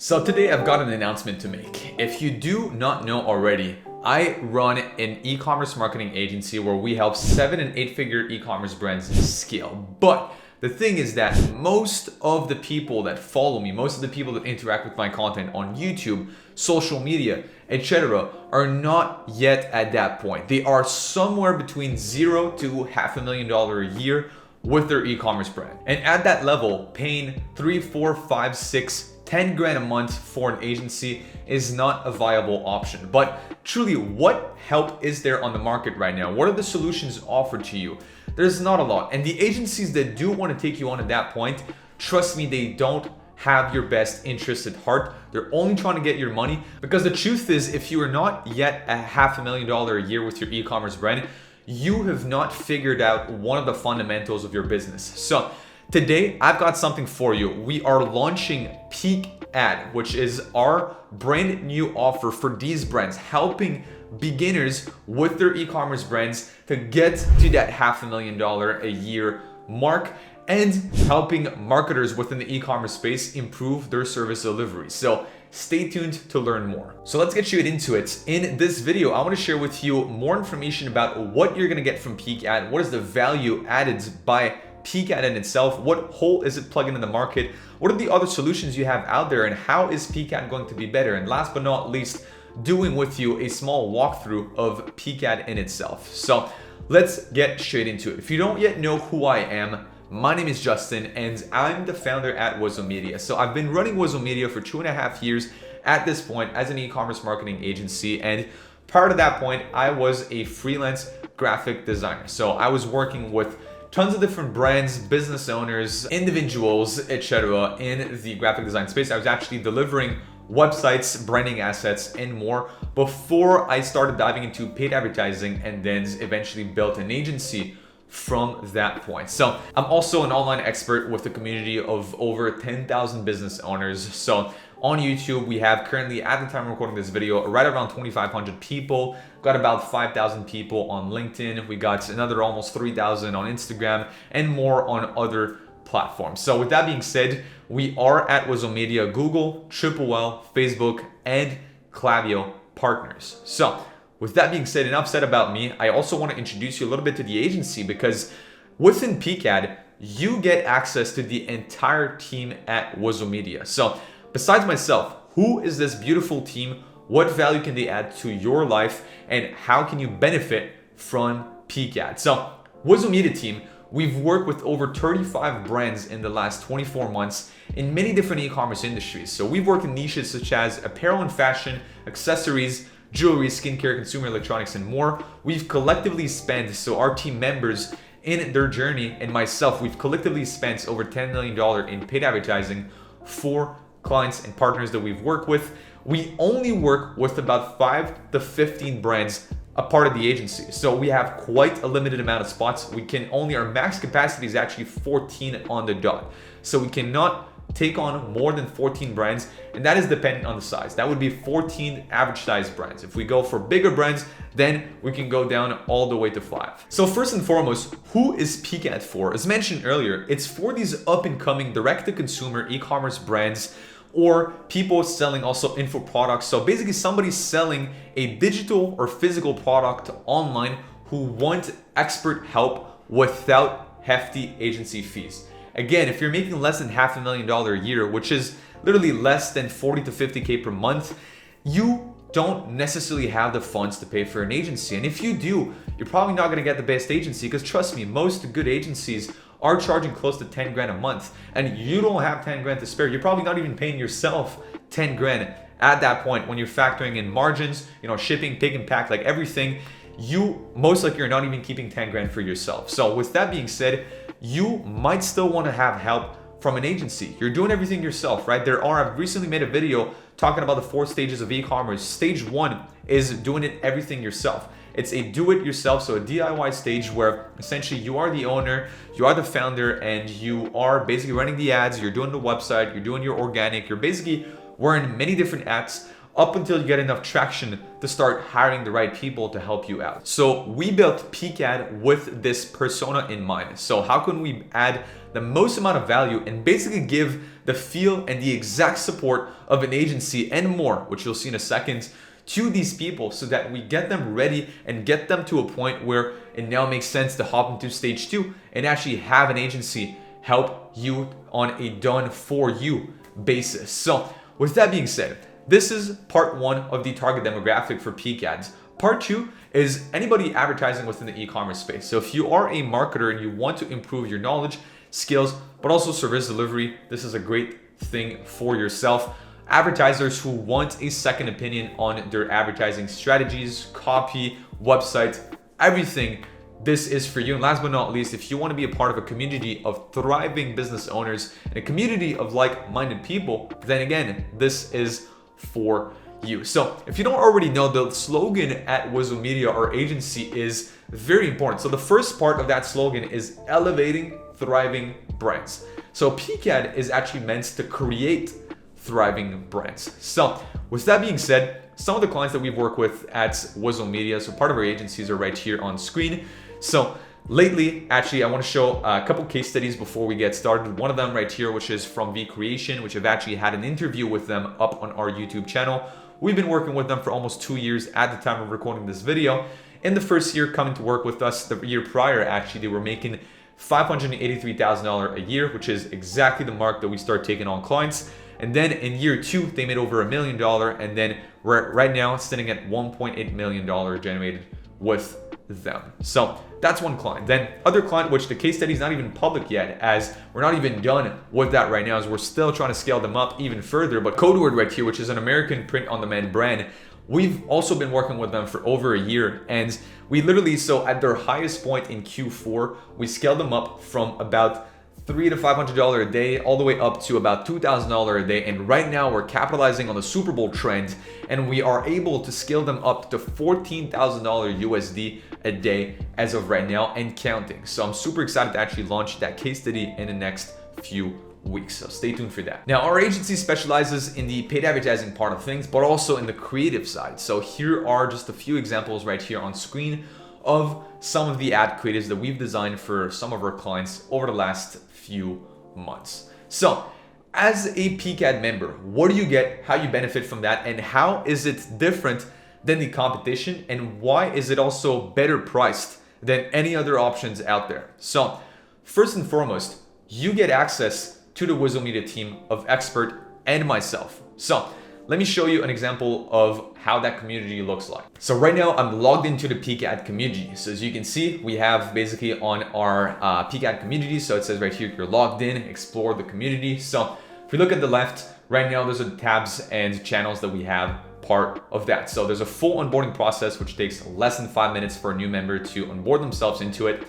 So today I've got an announcement to make. If you do not know already, I run an e-commerce marketing agency where we help 7 and 8-figure e-commerce brands scale. But the thing is that most of the people that follow me, most of the people that interact with my content on YouTube, social media, etc., are not yet at that point. They are somewhere between $0 to $500,000 a year with their e-commerce brand. And at that level, paying 3, 4, 5, 6, 10 grand a month for an agency is not a viable option. But truly, what help is there on the market right now? What are the solutions offered to you? There's not a lot. And the agencies that do want to take you on at that point, trust me, they don't have your best interest at heart. They're only trying to get your money, because the truth is, if you are not yet at $500,000 a year with your e-commerce brand, you have not figured out one of the fundamentals of your business. So today, I've got something for you. We are launching Peak Ad, which is our brand new offer for these brands, helping beginners with their e-commerce brands to get to that $500,000 a year mark, and helping marketers within the e-commerce space improve their service delivery. So stay tuned to learn more. So let's get you into it. In this video, I want to share with you more information about what you're going to get from Peak Ad, what is the value added by Peak Ad in itself, what hole is it plugging in the market, what are the other solutions you have out there, and how is Peak Ad going to be better, and last but not least, doing with you a small walkthrough of Peak Ad in itself. So let's get straight into it. If you don't yet know who I am, my name is Justin and I'm the founder at Wizo Media. So I've been running Wizo Media for 2.5 years at this point as an e-commerce marketing agency, and prior to that point, I was a freelance graphic designer. So I was working with tons of different brands, business owners, individuals, etc. in the graphic design space. I was actually delivering websites, branding assets, and more before I started diving into paid advertising, and then eventually built an agency from that point. So I'm also an online expert with a community of over 10,000 business owners. So on YouTube, we have currently, at the time of recording this video, right around 2,500 people. Got about 5,000 people on LinkedIn. We got another almost 3,000 on Instagram, and more on other platforms. So with that being said, we are at Wizo Media, Google, Triple Facebook, and Klaviyo partners. So with that being said, enough said about me. I also want to introduce you a little bit to the agency, because within Peak Ad, you get access to the entire team at Wizo Media. So besides myself, who is this beautiful team? What value can they add to your life? And how can you benefit from Peak Ad? So Wizo Media team, we've worked with over 35 brands in the last 24 months in many different e-commerce industries. So we've worked in niches such as apparel and fashion, accessories, jewelry, skincare, consumer electronics, and more. We've collectively spent, so our team members in their journey and myself, we've collectively spent over $10 million in paid advertising for clients and partners that we've worked with. We only work with about 5 to 15 brands a part of the agency. So we have quite a limited amount of spots. Our max capacity is actually 14 on the dot. So we cannot take on more than 14 brands, and that is dependent on the size. That would be 14 average size brands. If we go for bigger brands, then we can go down all the way to 5. So first and foremost, who is Peak Ad for? As mentioned earlier, it's for these up and coming direct to consumer e-commerce brands, or people selling also info products. So basically somebody selling a digital or physical product online who want expert help without hefty agency fees. Again, if you're making less than $500,000 a year, which is literally less than 40 to 50K per month, you don't necessarily have the funds to pay for an agency. And if you do, you're probably not gonna get the best agency, because trust me, most good agencies are charging close to 10 grand a month, and you don't have 10 grand to spare. You're probably not even paying yourself 10 grand at that point when you're factoring in margins, shipping, pick and pack, like everything. You most likely are not even keeping 10 grand for yourself. So with that being said, you might still want to have help from an agency. You're doing everything yourself, right? I've recently made a video talking about the 4 stages of e-commerce. Stage 1 is doing everything yourself. It's a do-it-yourself, so a DIY stage where essentially you are the owner, you are the founder, and you are basically running the ads, you're doing the website, you're doing your organic, you're basically wearing many different hats up until you get enough traction to start hiring the right people to help you out. So we built Peak Ad with this persona in mind. So how can we add the most amount of value and basically give the feel, and the exact support of an agency and more, which you'll see in a second, to these people so that we get them ready and get them to a point where it now makes sense to hop into stage 2 and actually have an agency help you on a done for you basis. So with that being said, this is part 1 of the target demographic for peak ads. Part 2 is anybody advertising within the e-commerce space. So if you are a marketer and you want to improve your knowledge, skills, but also service delivery, this is a great thing for yourself. Advertisers who want a second opinion on their advertising strategies, copy, website, everything, this is for you. And last but not least, if you want to be a part of a community of thriving business owners and a community of like-minded people, then again, this is for you. So if you don't already know, the slogan at Wizo Media, our agency, is very important. So the first part of that slogan is elevating thriving brands. So peak ad is actually meant to create thriving brands. So with that being said, some of the clients that we've worked with at Wizo Media, so part of our agencies, are right here on screen. So lately, actually, I want to show a couple case studies before we get started. One of them right here, which is from V Creation, which I've actually had an interview with them up on our YouTube channel. We've been working with them for almost 2 years at the time of recording this video. In the first year coming to work with us, the year prior, actually, they were making $583,000 a year, which is exactly the mark that we start taking on clients. And then in year 2, they made over $1 million. And then we're right now sitting at $1.8 million generated with them. So that's one client. Then other client, which the case study is not even public yet, as we're not even done with that right now, as we're still trying to scale them up even further. But Codeword right here, which is an American print-on-demand brand, we've also been working with them for over a year. And we literally, so at their highest point in Q4, we scaled them up from about $300 to $500 a day, all the way up to about $2,000 a day. And right now we're capitalizing on the Super Bowl trend, and we are able to scale them up to $14,000 USD a day as of right now and counting. So I'm super excited to actually launch that case study in the next few weeks. So stay tuned for that. Now, our agency specializes in the paid advertising part of things, but also in the creative side. So here are just a few examples right here on screen of some of the ad creatives that we've designed for some of our clients over the last few months. So as a peak ad member, what do you get, how you benefit from that, and how is it different than the competition, and why is it also better priced than any other options out there? So first and foremost, you get access to the Wizo Media team of expert and myself. So let me show you an example of how that community looks like. So right now I'm logged into the peak ad community. So as you can see, we have basically on our peak ad community. So it says right here, you're logged in, explore the community. So if we look at the left, right now there's the tabs and channels that we have part of that. So there's a full onboarding process, which takes less than 5 minutes for a new member to onboard themselves into it.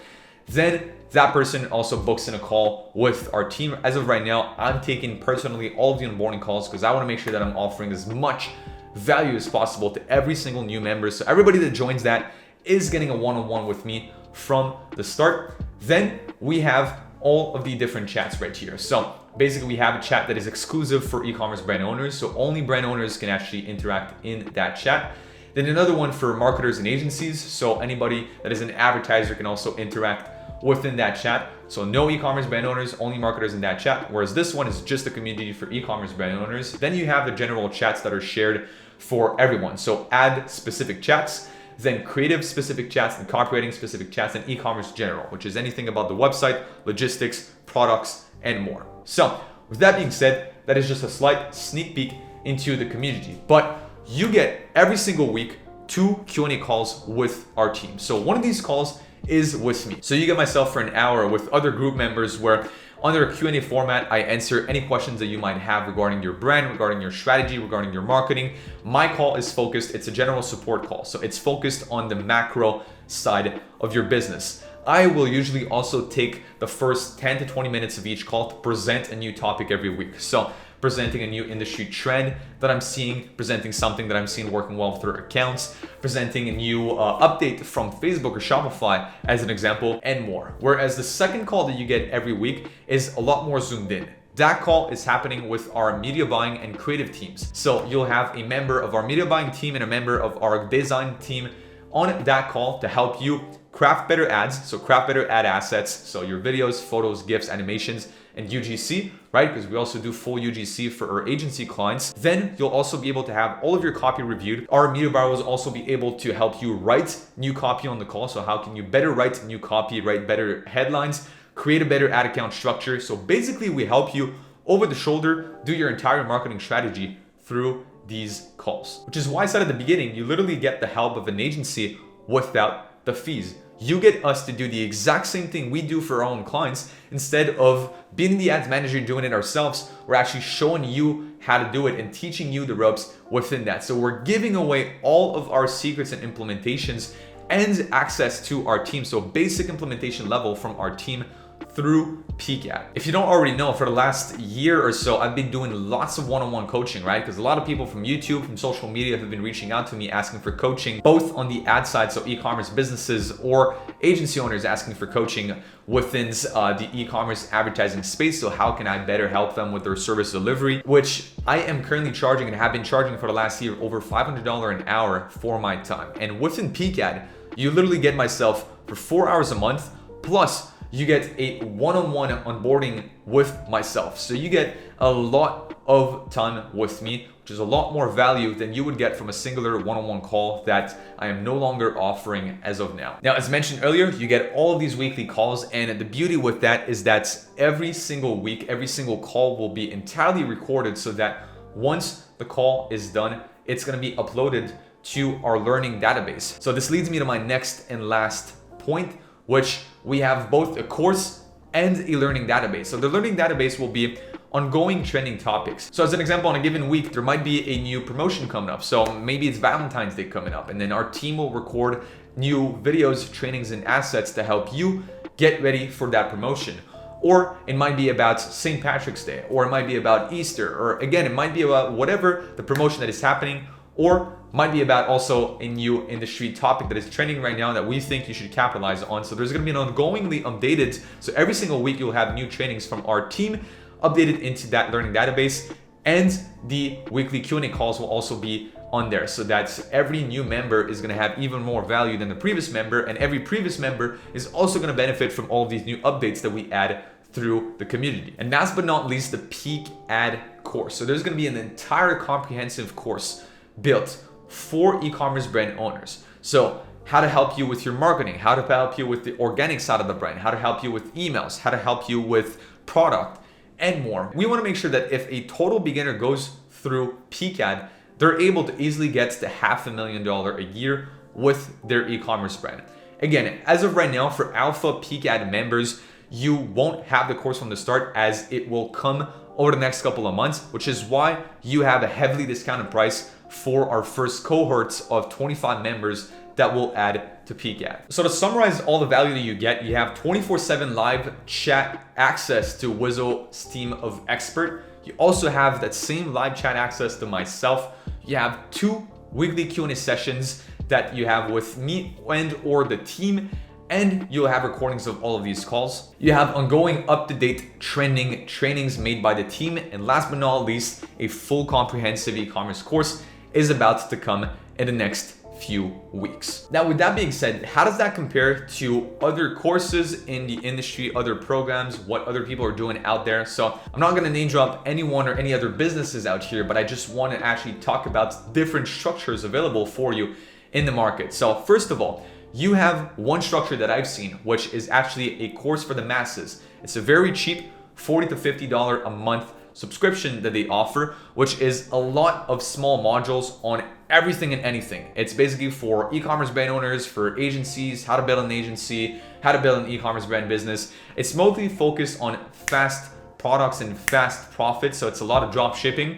Then that person also books in a call with our team. As of right now, I'm taking personally all of the onboarding calls because I want to make sure that I'm offering as much value as possible to every single new member. So everybody that joins that is getting a one-on-one with me from the start. Then we have all of the different chats right here. So basically we have a chat that is exclusive for e-commerce brand owners. So only brand owners can actually interact in that chat. Then another one for marketers and agencies. So anybody that is an advertiser can also interact within that chat. So no e-commerce brand owners, only marketers in that chat. Whereas this one is just a community for e-commerce brand owners. Then you have the general chats that are shared for everyone. So ad specific chats, then creative specific chats, and copywriting specific chats, and e-commerce general, which is anything about the website, logistics, products, and more. So with that being said, that is just a slight sneak peek into the community. But you get every single week 2 Q&A calls with our team. So one of these calls is with me. So you get myself for an hour with other group members where under a Q&A format, I answer any questions that you might have regarding your brand, regarding your strategy, regarding your marketing. My call is focused, it's a general support call. So it's focused on the macro side of your business. I will usually also take the first 10 to 20 minutes of each call to present a new topic every week. So presenting a new industry trend that I'm seeing, presenting something that I'm seeing working well with our accounts, presenting a new update from Facebook or Shopify as an example, and more. Whereas the second call that you get every week is a lot more zoomed in. That call is happening with our media buying and creative teams. So you'll have a member of our media buying team and a member of our design team on that call to help you craft better ads, so craft better ad assets, so your videos, photos, GIFs, animations, and UGC, right? Because we also do full UGC for our agency clients. Then you'll also be able to have all of your copy reviewed. Our media buyer will also be able to help you write new copy on the call. So how can you better write new copy, write better headlines, create a better ad account structure. So basically we help you over the shoulder do your entire marketing strategy through these calls, which is why I said at the beginning, you literally get the help of an agency without the fees. You get us to do the exact same thing we do for our own clients. Instead of being the ads manager and doing it ourselves, we're actually showing you how to do it and teaching you the ropes within that. So we're giving away all of our secrets and implementations and access to our team. So basic implementation level from our team through Peak Ad. If you don't already know, for the last year or so, I've been doing lots of one-on-one coaching, right? Because a lot of people from YouTube, from social media have been reaching out to me asking for coaching, both on the ad side, so e-commerce businesses or agency owners asking for coaching within the e-commerce advertising space. So how can I better help them with their service delivery, which I am currently charging and have been charging for the last year over $500 an hour for my time. And within Peak Ad, you literally get myself for 4 hours a month, plus you get a one-on-one onboarding with myself. So you get a lot of time with me, which is a lot more value than you would get from a singular one-on-one call that I am no longer offering as of now. Now, as mentioned earlier, you get all of these weekly calls, and the beauty with that is that every single week, every single call will be entirely recorded so that once the call is done, it's gonna be uploaded to our learning database. So this leads me to my next and last point, which we have both a course and a learning database. So the learning database will be ongoing trending topics. So as an example, on a given week, there might be a new promotion coming up. So maybe it's Valentine's Day coming up, and then our team will record new videos, trainings, and assets to help you get ready for that promotion. Or it might be about St. Patrick's Day, or it might be about Easter, or again, it might be about whatever the promotion that is happening, or might be about also a new industry topic that is trending right now that we think you should capitalize on. So there's gonna be an ongoingly updated, so every single week you'll have new trainings from our team updated into that learning database, and the weekly Q&A calls will also be on there, so that every new member is gonna have even more value than the previous member, and every previous member is also gonna benefit from all of these new updates that we add through the community. And last but not least, the Peak Ad course. So there's gonna be an entire comprehensive course built for e-commerce brand owners. So how to help you with your marketing, how to help you with the organic side of the brand, how to help you with emails, how to help you with product, and more. We wanna make sure that if a total beginner goes through Peak Ad, they're able to easily get to $500,000 a year with their e-commerce brand. Again, as of right now, for Alpha Peak Ad members, you won't have the course from the start, as it will come over the next couple of months, which is why you have a heavily discounted price for our first cohorts of 25 members that will add to Peak Ad. So to summarize all the value that you get, you have 24/7 live chat access to Wizo's team of expert. You also have that same live chat access to myself. You have 2 weekly Q&A sessions that you have with me and or the team, and you'll have recordings of all of these calls. You have ongoing up-to-date trending trainings made by the team, and last but not least, a full comprehensive e-commerce course is about to come in the next few weeks. Now, with that being said, how does that compare to other courses in the industry, other programs, what other people are doing out there? So I'm not gonna name drop anyone or any other businesses out here, but I just wanna actually talk about different structures available for you in the market. So first of all, you have one structure that I've seen, which is actually a course for the masses. It's a very cheap $40 to $50 a month subscription that they offer, which is a lot of small modules on everything and anything. It's basically for e-commerce brand owners, for agencies, how to build an agency, how to build an e-commerce brand business. It's mostly focused on fast products and fast profits, so it's a lot of drop shipping,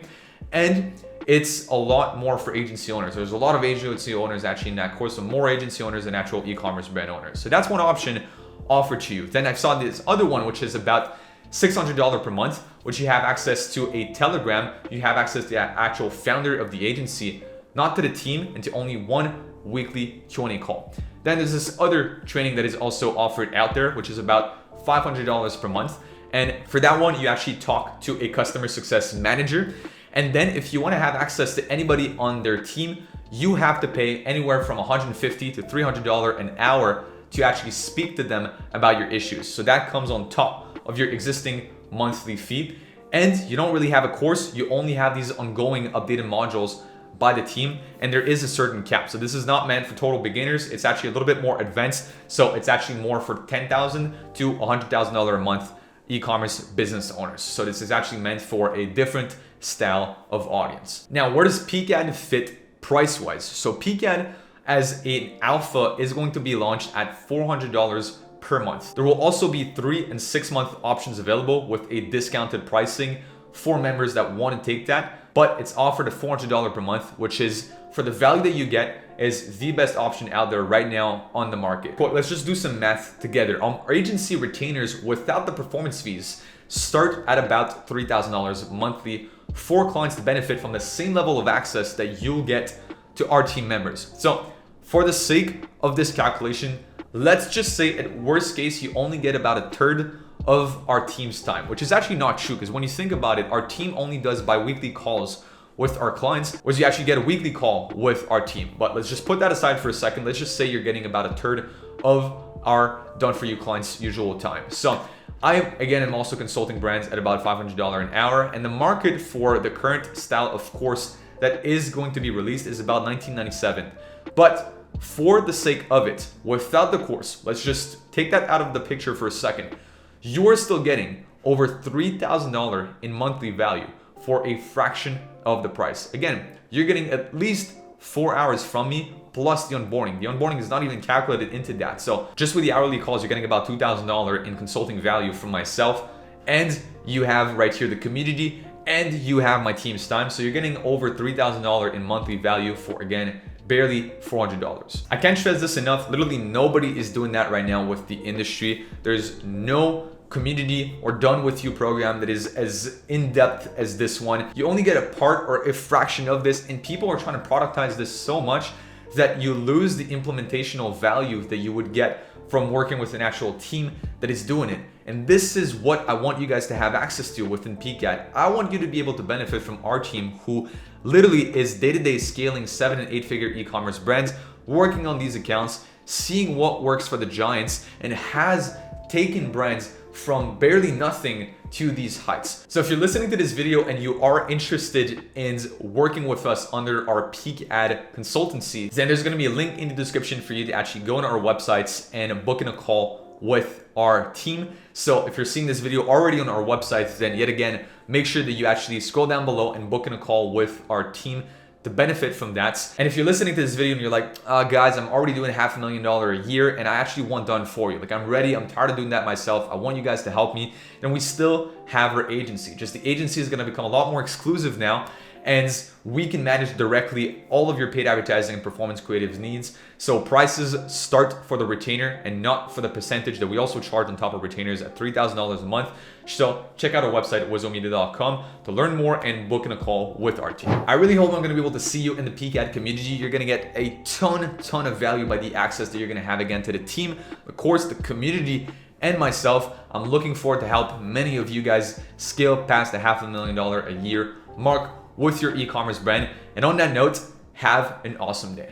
and it's a lot more for agency owners. There's a lot of agency owners actually in that course, so more agency owners than actual e-commerce brand owners. So that's one option offered to you. Then I saw this other one, which is about $600 per month, which you have access to a Telegram. You have access to the actual founder of the agency, not to the team, and to only one weekly Q&A call. Then there's this other training that is also offered out there, which is about $500 per month. And for that one, you actually talk to a customer success manager. And then if you want to have access to anybody on their team, you have to pay anywhere from $150 to $300 an hour to actually speak to them about your issues. So that comes on top of your existing monthly fee. And you don't really have a course, you only have these ongoing updated modules by the team, and there is a certain cap. So this is not meant for total beginners. It's actually a little bit more advanced. So it's actually more for $10,000 to $100,000 a month e-commerce business owners. So this is actually meant for a different style of audience. Now, where does Peak Ad fit price-wise? So Peak Ad as an alpha is going to be launched at $400 per month. There will also be 3 and 6 month options available with a discounted pricing for members that want to take that, but it's offered at $400 per month, which is, for the value that you get, is the best option out there right now on the market. But let's just do some math together. Our agency retainers without the performance fees start at about $3,000 monthly for clients to benefit from the same level of access that you'll get to our team members. So for the sake of this calculation, let's just say at worst case, you only get about a third of our team's time, which is actually not true, because when you think about it, our team only does bi-weekly calls with our clients, whereas you actually get a weekly call with our team. But let's just put that aside for a second. Let's just say you're getting about a third of our done for you clients' usual time. So I, again, am also consulting brands at about $500 an hour, and the market for the current style of course that is going to be released is about $19.97. But for the sake of it, without the course, let's just take that out of the picture for a second. You're still getting over $3,000 in monthly value for a fraction of the price. Again, you're getting at least 4 hours from me plus the onboarding. The onboarding is not even calculated into that. So just with the hourly calls, you're getting about $2,000 in consulting value from myself. And you have right here the community, and you have my team's time. So you're getting over $3,000 in monthly value for, again, barely $400. I can't stress this enough. Literally nobody is doing that right now with the industry. There's no community or done with you program that is as in-depth as this one. You only get a part or a fraction of this, and people are trying to productize this so much that you lose the implementational value that you would get from working with an actual team that is doing it. And this is what I want you guys to have access to within Peak Ad. I want you to be able to benefit from our team, who literally is day-to-day scaling 7 and 8 figure e-commerce brands, working on these accounts, seeing what works for the giants, and has taken brands from barely nothing to these heights. So if you're listening to this video and you are interested in working with us under our Peak Ad consultancy, then there's gonna be a link in the description for you to actually go on our websites and book in a call with our team. So if you're seeing this video already on our website, then yet again, make sure that you actually scroll down below and book in a call with our team to benefit from that. And if you're listening to this video and you're like, guys, I'm already doing $500,000 a year and I actually want done for you. Like, I'm ready, I'm tired of doing that myself. I want you guys to help me. Then we still have our agency. Just the agency is gonna become a lot more exclusive now, and we can manage directly all of your paid advertising and performance creative needs. So prices start for the retainer and not for the percentage that we also charge on top of retainers at $3,000 a month. So check out our website at wizomedia.com to learn more and book in a call with our team. I really hope I'm gonna be able to see you in the Peak Ad community. You're gonna get a ton of value by the access that you're gonna have again to the team, the course, the community, and myself. I'm looking forward to help many of you guys scale past the $500,000 a year mark with your e-commerce brand. And on that note, have an awesome day.